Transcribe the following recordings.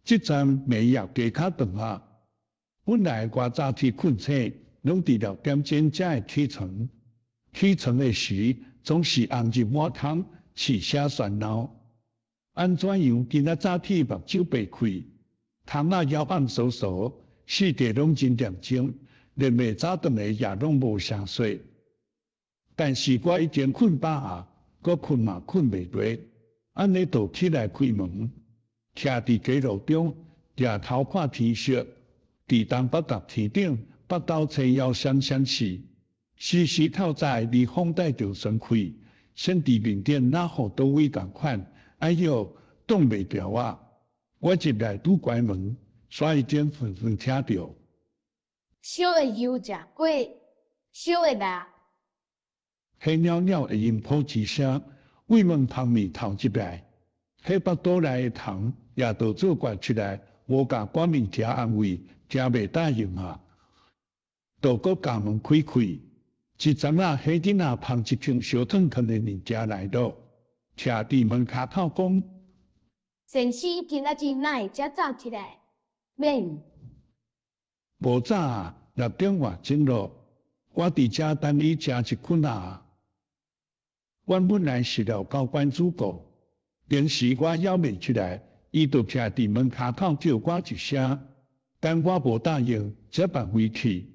即阵暝夜加较长啊，本来我早起困醒，拢伫6点钟才会起床。起床的时，总是红日满窗，汽车喧闹。安怎样？今仔早起目睭白开，窗仔摇晃烁烁，四地拢真恬静，连袂早顿的也拢无啥说。但是我已经困饱啊，阁困嘛困袂落，安尼就起来开门，徛伫街路中，抬头看天色，伫东北角天顶，北斗星遥闪闪烁，时时透早离风带着旋开，先伫面顶哪好倒位共款，哎哟，挡袂牢啊！我入来拄关门，所以真纷纷听到。烧的油食过，烧的肉。迄袅袅的音波之声，为门旁面透入来，迄腹肚内的虫也都做怪出来，无甲关面听安慰，真袂答应啊！就搁甲门开开，一阵仔迄囡仔捧一瓶烧烫烫的物件来到，徛伫门骹头讲：先生今仔日哪会才早起来？免。无早啊，6点外钟咯，我伫遮等你食一困啊。阮本来是了交关主顾，临时我枵袂出来，伊就徛伫门骹头叫我一声，但我无答应，才办回去。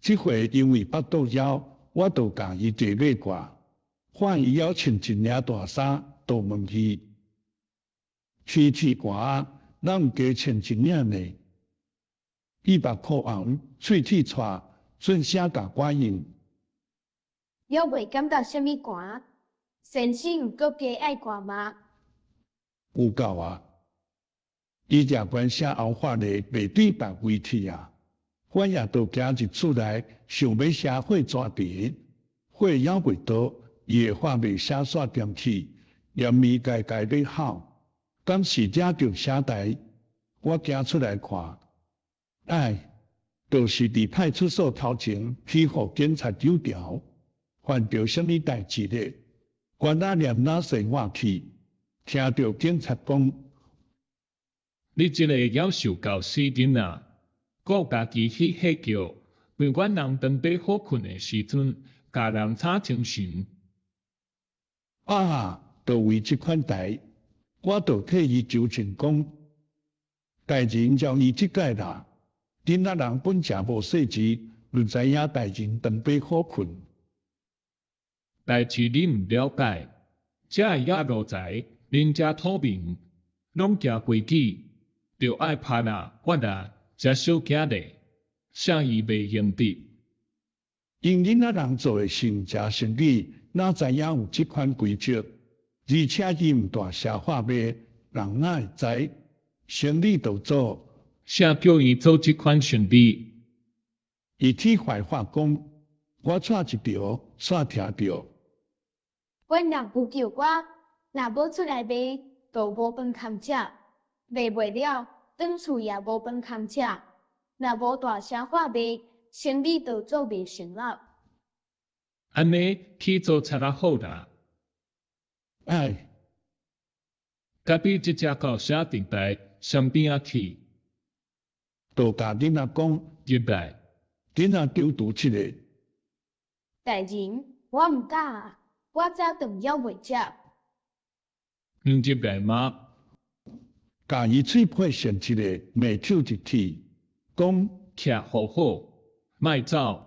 即回因为腹肚枵，我就甲伊坐马褂，看伊还穿一领大衫，就问伊：天气寒，咱毋加穿一领呢？伊目眶红，喙齿喘，顺声甲我应。还袂感到啥物寒，先生有搁加爱寒吗？有够啊！伊食关声后发的袂对办回去啊！我也都行入厝内，想要写火纸片，火还袂倒，伊的话袂写煞点起，连咪家家要吼，敢是惹着啥代？我行出来看，哎，就是伫派出所头前去互警察揪条，犯着啥物代志咧？我哪念哪细我去，听着警察讲：你这个夭寿到死囡仔，我家己去吓叫，为阮人当爸好困的时阵，家人吵精神。啊，就为即款代，我就替伊纠正讲，代志照伊即届啦。囡仔人本正无细志，就知影代志当爸好困。代志你毋了解，这也路财，恁遮土民拢行规矩，着爱拍啊、挖啊，才小囝咧，啥伊袂用得。因囡仔人做的是毋食生理，哪知影有即款规则？而且伊毋大社化卖，人哪会知？生理就做。啥叫伊做即款生理？伊铁坏话讲，我错一条，煞听着。阮人夫叫我，若无出来卖，就无饭通食；卖袂了，转厝也无饭通食。若无大声话卖，生理就做袂成了。安尼去做贼仔好啦。哎，隔壁即只狗写电台上边仔去，就甲囡仔讲，入来。囡仔丢拄一个。大人，我毋敢啊，我早顿还袂食。入来吗？甲伊喙皮伸一个，眉手一起，讲徛好好，莫走。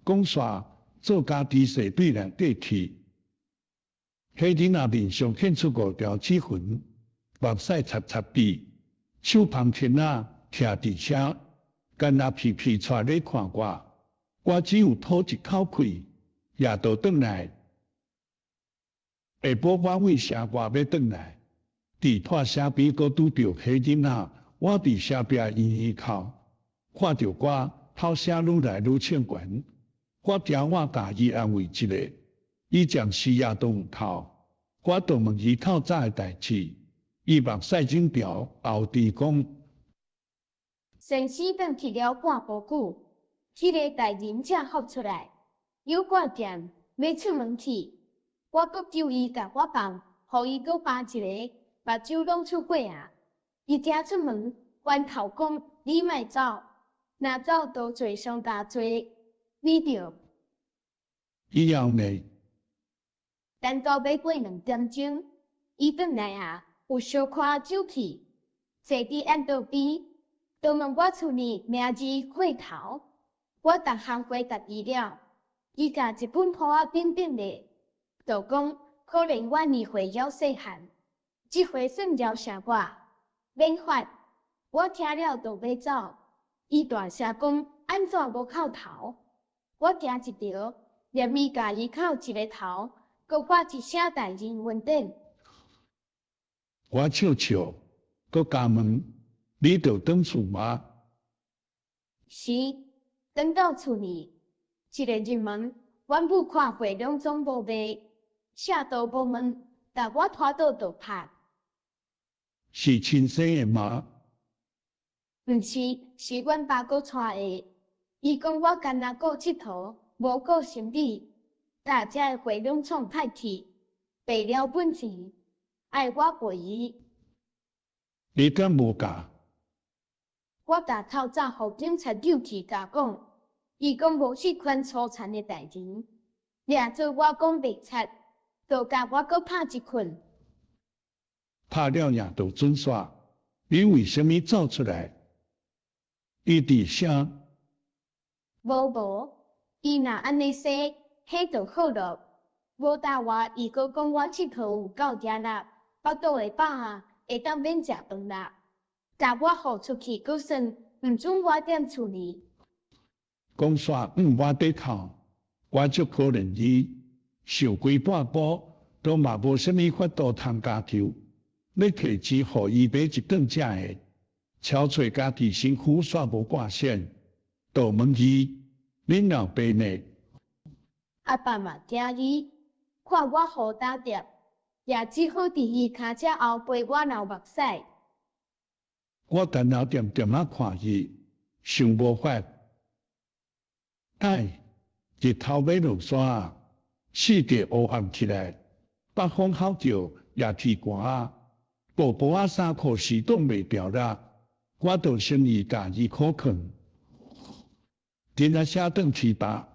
讲煞做家己细对内底去。迄囡仔面上现出5条指痕，目屎擦擦地，手捧天仔徛伫车，干那皮皮出来看我。我只有吐一口气，也就转来。下晡我为啥我要转来？伫破车边阁拄着迄囡仔，我伫车边咽口，看着我头声愈来愈唱悬。我惊我家己安慰一下，伊暂时也都有哭。我就问伊透早的代志，伊目屎整条，后地讲：先生转去了半晡久，迄个大人才复出来，有挂店要出门去。我阁求伊甲我放，互伊阁扒一个，目睭拢出血啊！伊家出门，阮头讲你莫走，若走都罪上加罪，你着。以后呢？等到要过2点钟，伊转来啊，有小可酒气，坐伫案桌边，就问我厝里名字过头，我逐项回答伊了。伊甲一本簿仔扁扁的，就讲可能我年岁还细汉，即回算饶下我，免法。我听了就要走，伊大声讲安怎无叩头，我惊一条，连伊家己叩一个头，搁发一声大人问等。我笑笑，搁加问，你着转厝吗？是，转到厝里，一个入门，阮母看会两总无卖，啥都无问，但我拖倒就拍。是亲生的吗？毋是，是阮爸搁带的。伊讲我干那顾佚佗，无顾心理，大只的回拢创歹去，赔了本钱，爱我陪伊。你敢无教？我甲透早互警察揪去甲讲，伊讲无迄款粗残的代志，掠做我讲袂出，就甲我搁拍一困。拍了也就准煞，你为什么走出来？伊伫啥？无，伊若安尼说，迄就好咯。无搭话，伊搁讲我佚佗有够热啦，腹肚会饱啊，会当免食饭啦。甲我互出去搁算，毋准我踮厝里。讲煞我底头，我就可怜伊，受几半步，都嘛无啥物法度通加求。要摕钱互伊买一顿食的，超找家己身躯煞无挂线，就问伊，恁老爸呢？阿爸嘛惊伊，看我好打碟，也只好伫伊骹只后陪我流目屎。我等下点点啊看伊，想无法。日头要落山啊，四界乌暗起来，北风吼着，也天寒啊。布布啊衫裤是冻袂掉啦，我就先意家己可困。今仔写转去吧，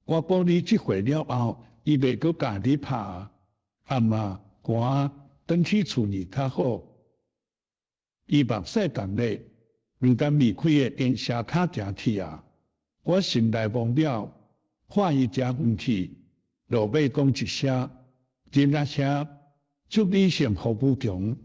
我保你即回了后，伊袂搁家己拍啊。暗啊寒，转去厝里较好。伊目屎干咧，毋但未开的电车卡行去啊！我心内忘了，看伊食饭去，落尾讲一声，今仔车祝你幸福无穷。